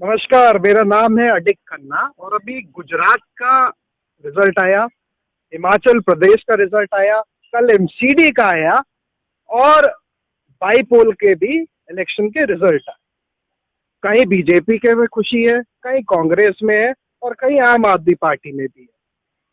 नमस्कार, मेरा नाम है अडिक खन्ना और अभी गुजरात का रिजल्ट आया, हिमाचल प्रदेश का रिजल्ट आया, कल एमसीडी का आया और बाईपोल के भी इलेक्शन के रिजल्ट आए। कहीं बीजेपी के में खुशी है, कहीं कांग्रेस में है और कहीं आम आदमी पार्टी में भी है।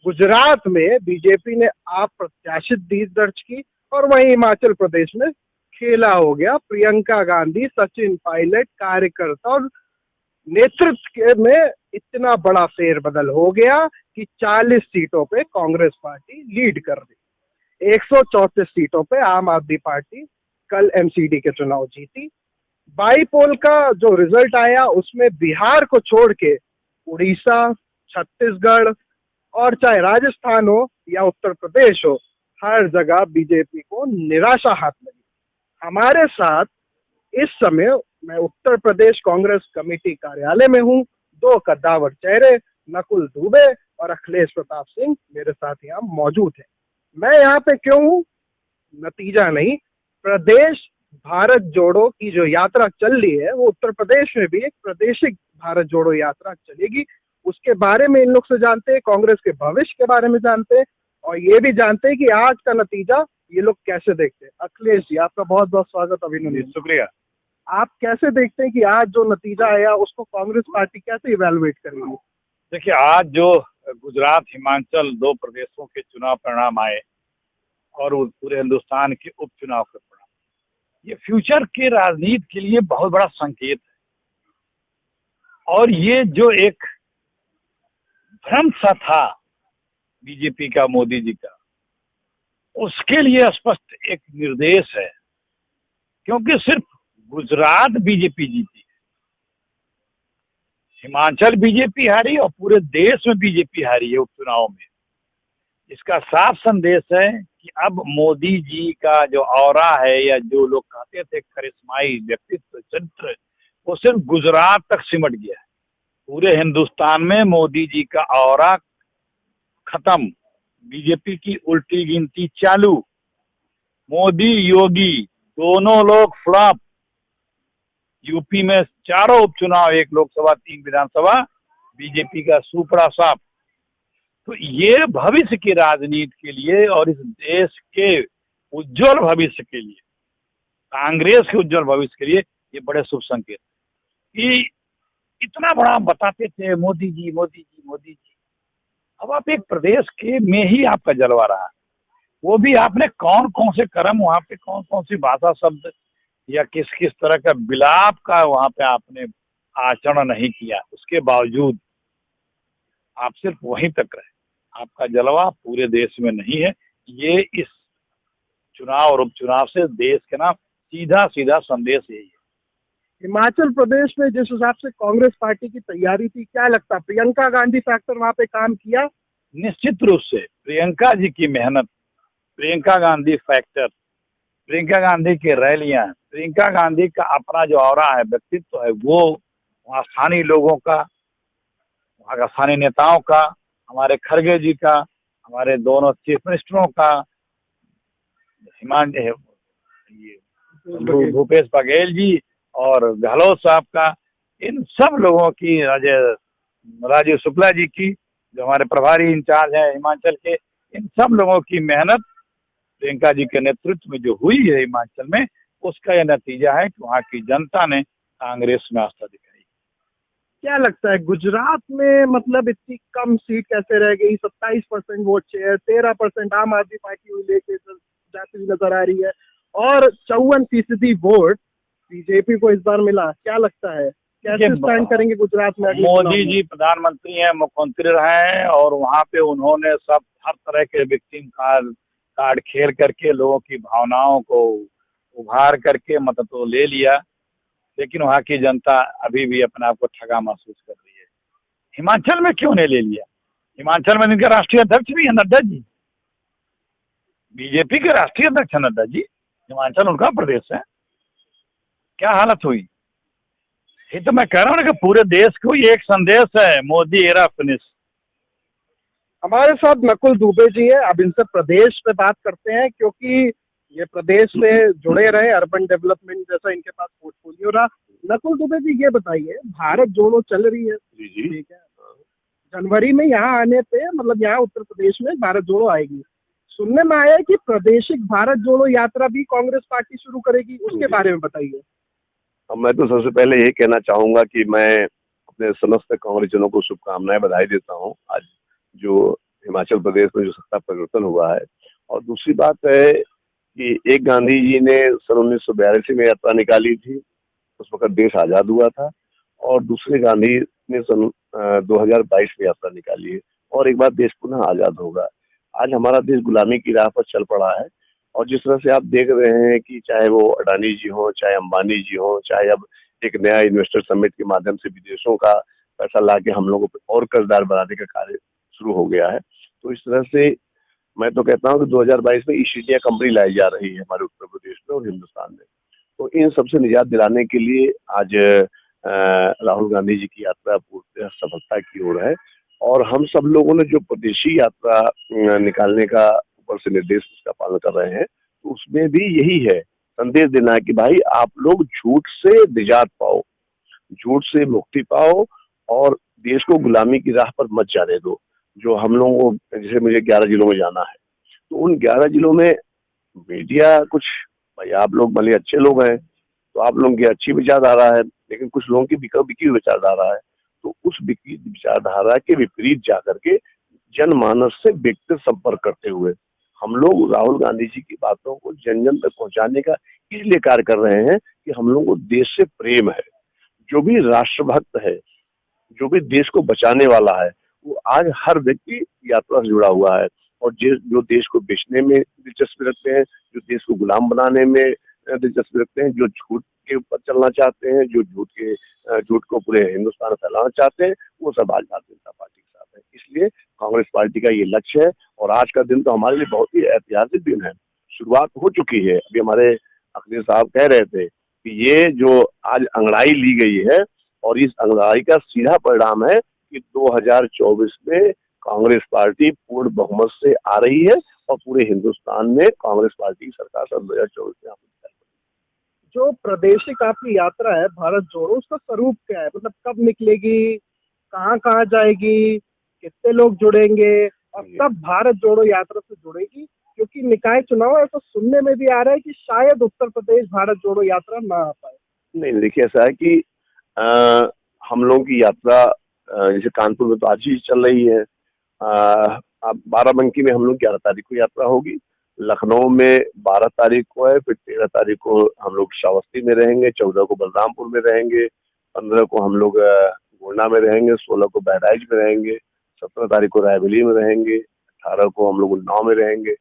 गुजरात में बीजेपी ने आप प्रत्याशित जीत दर्ज की और वहीं हिमाचल प्रदेश में खेला हो गया। प्रियंका गांधी, सचिन पायलट, कार्यकर्ता और नेतृत्व में इतना बड़ा फेरबदल हो गया कि 40 सीटों पे कांग्रेस पार्टी लीड कर रही। 134 सीटों पे आम आदमी पार्टी कल एमसीडी के चुनाव जीती। बाईपोल का जो रिजल्ट आया उसमें बिहार को छोड़ के उड़ीसा, छत्तीसगढ़ और चाहे राजस्थान हो या उत्तर प्रदेश हो, हर जगह बीजेपी को निराशा हाथ लगी। हमारे साथ इस समय मैं उत्तर प्रदेश कांग्रेस कमेटी कार्यालय में हूँ। दो कद्दावर चेहरे नकुल दुबे और अखिलेश प्रताप सिंह मेरे साथ यहाँ मौजूद हैं। मैं यहाँ पे क्यों हूँ? नतीजा नहीं, प्रदेश भारत जोड़ो की जो यात्रा चल रही है वो उत्तर प्रदेश में भी एक प्रादेशिक भारत जोड़ो यात्रा चलेगी। उसके बारे में इन लोग से जानते हैं, कांग्रेस के भविष्य के बारे में जानते हैं और ये भी जानते हैं कि आज का नतीजा ये लोग कैसे देखते हैं। अखिलेश जी, आपका बहुत बहुत स्वागत, अभिनंदन। शुक्रिया। आप कैसे देखते हैं कि आज जो नतीजा आया उसको कांग्रेस पार्टी कैसे इवैल्यूएट करेगी? देखिए, आज जो गुजरात, हिमाचल दो प्रदेशों के चुनाव परिणाम आए और पूरे हिंदुस्तान के उपचुनाव के परिणाम, ये फ्यूचर के राजनीति के लिए बहुत बड़ा संकेत है। और ये जो एक भ्रम सा था बीजेपी का, मोदी जी का, उसके लिए स्पष्ट एक निर्देश है। क्योंकि सिर्फ गुजरात बीजेपी जीती, हिमाचल बीजेपी हारी और पूरे देश में बीजेपी हारी है उपचुनाव में। इसका साफ संदेश है कि अब मोदी जी का जो ऑरा है, या जो लोग कहते थे करिश्माई व्यक्तित्व, चरित्र, वो सिर्फ गुजरात तक सिमट गया है। पूरे हिंदुस्तान में मोदी जी का ऑरा खत्म, बीजेपी की उल्टी गिनती चालू। मोदी योगी दोनों लोग फ्लॉप। यूपी में चारों उपचुनाव, एक लोकसभा 3 विधानसभा, बीजेपी का सुपड़ा साफ। तो ये भविष्य की राजनीति के लिए और इस देश के उज्जवल भविष्य के लिए, कांग्रेस के उज्जवल भविष्य के लिए ये बड़े शुभ संकेत कि इतना बड़ा बताते थे मोदी जी मोदी जी मोदी जी, अब आप एक प्रदेश के में ही आपका जलवा रहा है। वो भी आपने कौन कौन से कर्म वहाँ पे, कौन कौन सी भाषा शब्द या किस किस तरह का विलाप का वहाँ पे आपने आचरण नहीं किया, उसके बावजूद आप सिर्फ वहीं तक रहे। आपका जलवा पूरे देश में नहीं है। ये इस चुनाव और उपचुनाव से देश के नाम सीधा सीधा संदेश यही है। हिमाचल प्रदेश में जिस हिसाब से कांग्रेस पार्टी की तैयारी थी, क्या लगता है प्रियंका गांधी फैक्टर वहाँ पे काम किया? निश्चित रूप से प्रियंका जी की मेहनत, प्रियंका गांधी फैक्टर, प्रियंका गांधी की रैलियां, प्रियंका गांधी का अपना जो ऑरा है, व्यक्तित्व है, वो वहाँ स्थानीय लोगों का, वहाँ का स्थानीय नेताओं का, हमारे खड़गे जी का, हमारे दोनों चीफ मिनिस्टरों का, भूपेश बघेल जी और गहलोत साहब का, इन सब लोगों की, राजीव शुक्ला जी की, जो हमारे प्रभारी इंचार्ज हैं हिमाचल के, इन सब लोगों की मेहनत प्रियंका जी के नेतृत्व में जो हुई है हिमाचल में, उसका यह नतीजा है कि वहाँ की जनता ने कांग्रेस में आस्था दिखाई। क्या लगता है गुजरात में मतलब इतनी कम सीट कैसे रह गई? 27% वोट शेयर, 13% आम आदमी पार्टी लेके जाती हुई नजर आ रही है और 54% वोट बीजेपी को इस बार मिला। क्या लगता है कैसे स्टैंड करेंगे गुजरात में? मोदी जी प्रधानमंत्री हैं, मुख्यमंत्री रहे हैं और वहाँ पे उन्होंने सब हर तरह के विक्टिम कार्ड खेल करके लोगों की भावनाओं को उभार करके मत तो ले लिया, लेकिन वहाँ की जनता अभी भी अपने आप को ठगा महसूस कर रही है। हिमाचल में क्यों नहीं ले लिया? हिमाचल में इनके राष्ट्रीय अध्यक्ष भी है नड्डा जी, बीजेपी के राष्ट्रीय अध्यक्ष है नड्डा जी, हिमाचल उनका प्रदेश है। क्या हालत हुई? ये तो मैं कह रहा हूँ कि पूरे देश को ये एक संदेश है, मोदी एरा फिनिश। हमारे साथ नकुल दुबे जी है। अब इनसे प्रदेश पे बात करते हैं क्योंकि ये प्रदेश से जुड़े रहे, अर्बन डेवलपमेंट जैसा इनके पास पोर्टफोलियो रहा। नकुल दुबे जी, ये बताइए, भारत जोड़ो चल रही है, जी जी। ठीक है, जनवरी में यहाँ आने पे, मतलब यहाँ उत्तर प्रदेश में भारत जोड़ो आएगी। सुनने में आया है कि प्रादेशिक भारत जोड़ो यात्रा भी कांग्रेस पार्टी शुरू करेगी, उसके बारे में बताइए। अब मैं तो सबसे पहले यही कहना चाहूंगा कि मैं अपने समस्त कांग्रेसजनों को शुभकामनाएं, बधाई देता हूं आज जो हिमाचल प्रदेश में जो सत्ता परिवर्तन हुआ है। और दूसरी बात है कि एक गांधी जी ने सन 1982 में यात्रा निकाली थी, उस वक्त देश आजाद हुआ था, और दूसरे गांधी ने सन 2022 में यात्रा निकाली है, और एक बार देश पुनः आजाद होगा। आज हमारा देश गुलामी की राह पर चल पड़ा है, और जिस तरह से आप देख रहे हैं कि चाहे वो अडानी जी हो, चाहे अंबानी जी हो, चाहे अब एक नया इन्वेस्टर समिट के माध्यम से विदेशों का पैसा ला के हम लोगों को और कर्जदार बनाने का कार्य शुरू हो गया है। तो इस तरह से मैं तो कहता हूँ कि 2022 में ईस्ट इंडिया कंपनी लाई जा रही है हमारे उत्तर प्रदेश में और हिंदुस्तान में। तो इन सबसे निजात दिलाने के लिए आज राहुल गांधी जी की यात्रा पूर्णतः सफलता की ओर है, और हम सब लोगों ने जो स्वदेशी यात्रा निकालने का ऊपर से निर्देश उसका पालन कर रहे हैं, तो उसमें भी यही है, संदेश देना है कि भाई आप लोग झूठ से निजात पाओ, झूठ से मुक्ति पाओ, और देश को गुलामी की राह पर मत जाने दो। जो हम लोगों को, जैसे मुझे 11 जिलों में जाना है, तो उन 11 जिलों में मीडिया कुछ, भाई आप लोग भले अच्छे लोग हैं तो आप लोगों की अच्छी विचारधारा है, लेकिन कुछ लोगों की बिकी हुई विचारधारा है। तो उस बिकी विचारधारा के विपरीत जाकर के जनमानस से व्यक्तिगत संपर्क करते हुए हम लोग राहुल गांधी जी की बातों को जन जन तक पहुंचाने का इसलिए कार्य कर रहे हैं कि हम लोगों को देश से प्रेम है। जो भी राष्ट्रभक्त है, जो भी देश को बचाने वाला है, वो आज हर व्यक्ति यात्रा से जुड़ा हुआ है, और जो देश को बेचने में दिलचस्पी रखते हैं, जो देश को गुलाम बनाने में दिलचस्पी रखते हैं, जो झूठ के ऊपर चलना चाहते हैं, जो झूठ को पूरे हिंदुस्तान में फैलाना चाहते हैं, वो सब आज भारतीय जनता पार्टी के साथ है। इसलिए कांग्रेस पार्टी का ये लक्ष्य है, और आज का दिन तो हमारे लिए बहुत ही ऐतिहासिक दिन है। शुरुआत हो चुकी है, अभी हमारे अखिलेश साहब कह रहे थे कि ये जो आज अंगड़ाई ली गई है, और इस अंगड़ाई का सीधा परिणाम है कि 2024 में कांग्रेस पार्टी पूर्ण बहुमत से आ रही है, और पूरे हिंदुस्तान में कांग्रेस पार्टी की सरकार सन 2024 में आपको दिखाई पड़ेगी। जो प्रादेशिक आपकी यात्रा है भारत जोड़ो, उसका स्वरूप क्या है? मतलब कब निकलेगी, कहाँ कहाँ जाएगी, कितने लोग जुड़ेंगे, और कब भारत जोड़ो यात्रा से जुड़ेगी? क्योंकि निकाय चुनाव है, तो सुनने में भी आ रहा है कि शायद उत्तर प्रदेश भारत जोड़ो यात्रा ना आ पाए। नहीं, देखिए ऐसा है कि हम लोगों की यात्रा जैसे कानपुर में तो आज ही चल रही है, अब बाराबंकी में हम लोग 11 तारीख को यात्रा होगी, लखनऊ में 12 तारीख को है, फिर 13 तारीख को हम लोग श्रावस्ती में रहेंगे, 14 को बलरामपुर में रहेंगे, 15 को हम लोग गोंडा में रहेंगे, 16 को बहराइच में रहेंगे, 17 तारीख को रायबरेली में रहेंगे, 18 को हम लोग उन्नाव में रहेंगे,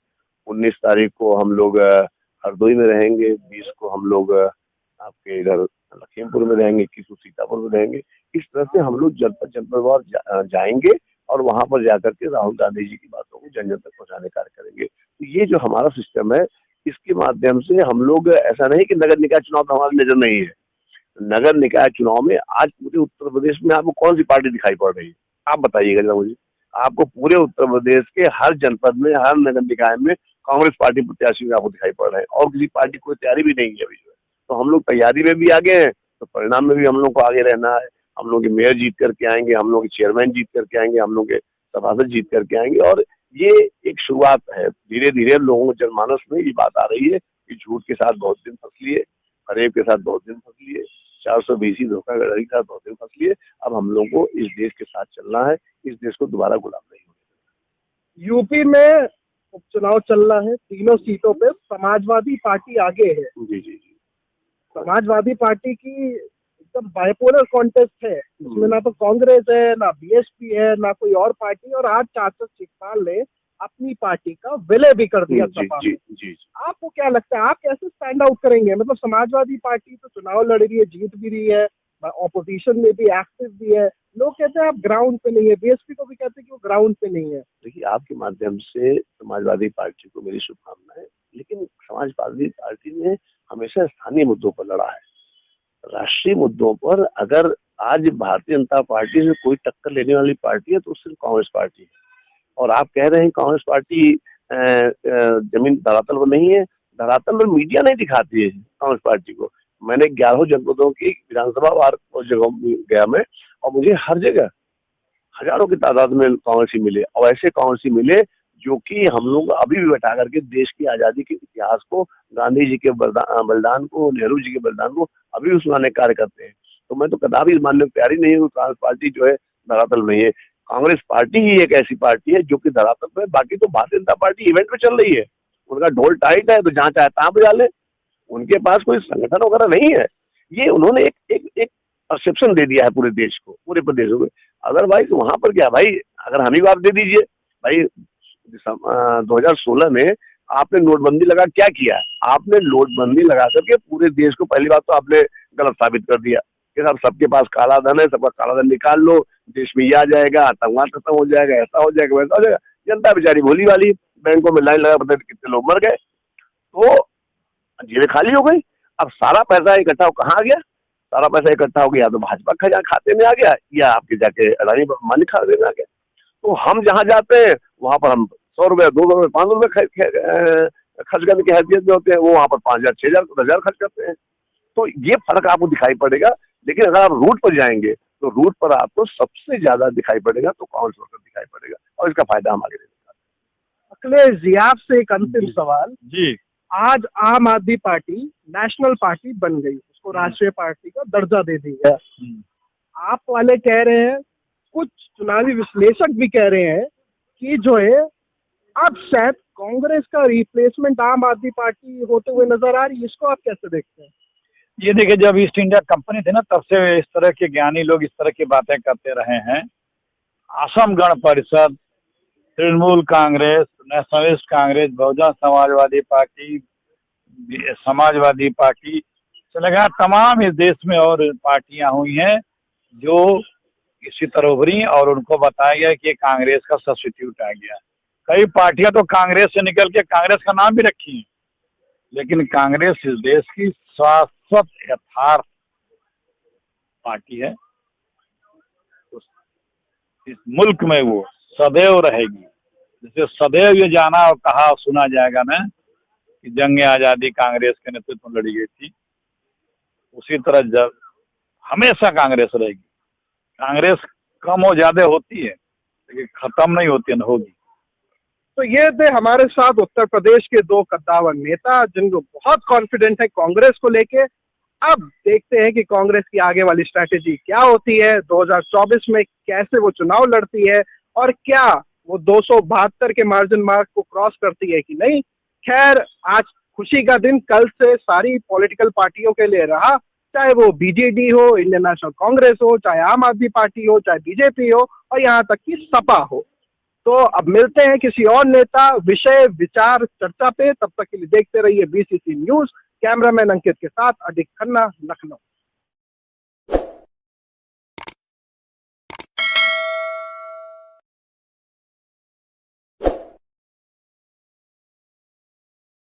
19 तारीख को हम लोग हरदोई में रहेंगे, 20 को हम लोग आपके इधर लखीमपुर में रहेंगे, 21 को सीतापुर में रहेंगे। इस तरह से हम लोग जनपद जनपदवार जाएंगे, और वहां पर जाकर के राहुल गांधी जी की बातों को जन जन तक पहुंचाने का कार्य करेंगे। तो ये जो हमारा सिस्टम है, इसके माध्यम से हम लोग, ऐसा नहीं कि नगर निकाय चुनाव तो हमारी नजर नहीं है, नगर निकाय चुनाव में आज पूरे उत्तर प्रदेश में आपको कौन सी पार्टी दिखाई पड़ रही है? आप बताइएगा जरा मुझे। आपको पूरे उत्तर प्रदेश के हर जनपद में, हर नगर निकाय में कांग्रेस पार्टी प्रत्याशी आपको दिखाई पड़ रहे हैं, और किसी पार्टी को तैयारी भी नहीं है अभी जो है। तो हम लोग तैयारी में भी आगे हैं, तो परिणाम में भी हम लोग को आगे रहना है। हम लोग के मेयर जीत करके आएंगे, हम लोग के चेयरमैन जीत करके आएंगे, हम लोग के सभासद जीत करके आएंगे, और ये एक शुरुआत है। धीरे धीरे लोगों को जनमानस में ये बात आ रही है कि झूठ के साथ बहुत दिन फंस लिए, फरेब के साथ बहुत दिन फंस लिए, 420 धोखाधड़ी के साथ बहुत दिन फंस लिए। अब हम लोगों को इस देश के साथ चलना है, इस देश को दोबारा गुलाम नहीं होने देना। यूपी में उपचुनाव चल रहा है, तीनों सीटों पे समाजवादी पार्टी आगे है। जी जी जी। समाजवादी पार्टी की एकदम बाइपोलर कॉन्टेस्ट है, उसमें ना तो कांग्रेस है, ना बीएसपी है, ना कोई और पार्टी, और आज चाचा शिवपाल ने अपनी पार्टी का विलय भी कर दिया सपा में। आपको क्या लगता है, आप कैसे स्टैंड आउट करेंगे? मतलब समाजवादी पार्टी तो चुनाव लड़ रही है, जीत भी रही है, ऑपोजिशन में भी एक्टिव भी है, लोग कहते हैं आप ग्राउंड पे नहीं है, बीएसपी को भी कहते हैं कि वो ग्राउंड पे नहीं है। देखिए, आपके माध्यम से समाजवादी पार्टी को मेरी शुभकामनाएं, लेकिन समाजवादी पार्टी ने हमेशा स्थानीय मुद्दों पर लड़ा है। राष्ट्रीय मुद्दों पर अगर आज भारतीय जनता पार्टी से कोई टक्कर लेने वाली पार्टी है तो सिर्फ कांग्रेस पार्टी है। और आप कह रहे हैं कांग्रेस पार्टी जमीन धरातल पर नहीं है, धरातल पर मीडिया नहीं दिखाती है कांग्रेस पार्टी को। मैंने 11 जनपदों की विधानसभा वार जगह गया मैं, और मुझे हर जगह हजारों की तादाद में कांग्रेसी मिले, और ऐसे कांग्रेसी मिले जो कि हम लोग अभी भी बैठा करके देश की आजादी के इतिहास को, गांधी जी के बलिदान को, नेहरू जी के बलिदान को अभी भी सुनाने कार्य करते हैं। तो मैं तो कदापि इस मानने को तैयार ही नहीं हूँ कांग्रेस पार्टी जो है धरातल नहीं है। कांग्रेस पार्टी ही एक ऐसी पार्टी है जो कि धरातल पे, बाकी तो भारतीय जनता पार्टी इवेंट में चल रही है, उनका ढोल टाइट है तो जहां चाहे तहां बजा ले, उनके पास कोई संगठन वगैरह नहीं है। ये उन्होंने एक परसेप्शन दे दिया है पूरे देश को, पूरे प्रदेशों में। अदरवाइज वहां पर क्या भाई, अगर हम ही बात दे दीजिए भाई, 2016 में आपने नोटबंदी लगा, क्या किया? आपने नोटबंदी लगा करके पूरे देश को पहली बात तो आपने गलत साबित कर दिया कि साहब सबके पास काला धन है, सबका काला धन निकाल लो, देश में ये आ जाएगा, आतंकवाद खत्म हो जाएगा, ऐसा हो जाएगा, वैसा हो जाएगा। जनता बेचारी भोली वाली, बैंकों में लाइन लगा, पता नहीं कितने लोग मर गए, तो जेलें खाली हो गई। अब सारा पैसा इकट्ठा कहाँ गया? सारा पैसा इकट्ठा हो गया, या तो भाजपा का खाते में आ गया, या आपके जाके अडानी अंबानी खाते में आ गया। तो हम जहां जाते हैं वहां पर हम 100 रुपए, 200 रुपए, 500 रुपए खर्च करने की हैसियत में होते हैं, वो वहां पर 5,000, 6,000, 10,000 खर्च करते हैं। तो ये फर्क आपको दिखाई पड़ेगा। लेकिन अगर आप रूट पर जाएंगे तो रूट पर आपको सबसे ज्यादा दिखाई पड़ेगा तो कांग्रेस वर्कर दिखाई पड़ेगा, और इसका फायदा हम आगे लेंगे। अखिलेश जी, आपसे एक अंतिम सवाल जी। आज आम आदमी पार्टी नेशनल पार्टी बन गई, उसको राष्ट्रीय पार्टी का दर्जा दे दिया। आप वाले कह रहे हैं, कुछ चुनावी विश्लेषक भी कह रहे हैं कि जो है अब शायद कांग्रेस का रिप्लेसमेंट आम आदमी पार्टी होते हुए नजर आ रही है। इसको आप कैसे देखते हैं? ये देखिए, जब ईस्ट इंडिया कंपनी थी ना, तब से इस तरह के ज्ञानी लोग इस तरह की बातें करते रहे हैं। Assam Gana Parishad, Trinamool Congress, nationalist Congress, Bahujan Samajwadi party, Samajwadi party से लगा तमाम इस देश में और पार्टियां हुई हैं जो इसी तरह उभरी, और उनको बताया गया कि कांग्रेस का सब्स्टिट्यूट आ गया। कई पार्टियां तो कांग्रेस से निकल के कांग्रेस का नाम भी रखी है, लेकिन कांग्रेस इस देश की शाश्वत यथार्थ पार्टी है। इस मुल्क में वो सदैव रहेगी। जैसे सदैव ये जाना और कहा सुना जाएगा ना कि जंग आजादी कांग्रेस के नेतृत्व में लड़ी गई थी, उसी तरह जब हमेशा कांग्रेस रहेगी। कांग्रेस कम हो ज्यादा होती है लेकिन खत्म नहीं होती, न होगी। तो ये थे हमारे साथ उत्तर प्रदेश के दो कद्दावर नेता, जिनको बहुत कॉन्फिडेंट है कांग्रेस को लेके। अब देखते हैं कि कांग्रेस की आगे वाली स्ट्रैटेजी क्या होती है, 2024 में कैसे वो चुनाव लड़ती है, और क्या वो 272 के मार्जिन मार्क को क्रॉस करती है कि नहीं। खैर, आज खुशी का दिन कल से सारी पॉलिटिकल पार्टियों के लिए रहा, चाहे वो बीजेडी हो, इंडियन नेशनल कांग्रेस हो, चाहे आम आदमी पार्टी हो, चाहे बीजेपी हो, और यहाँ तक कि सपा हो। तो अब मिलते हैं किसी और नेता, विषय, विचार, चर्चा पे। तब तक के लिए देखते रहिए BCC न्यूज। कैमरामैन अंकित के साथ अडिक खन्ना, लखनऊ।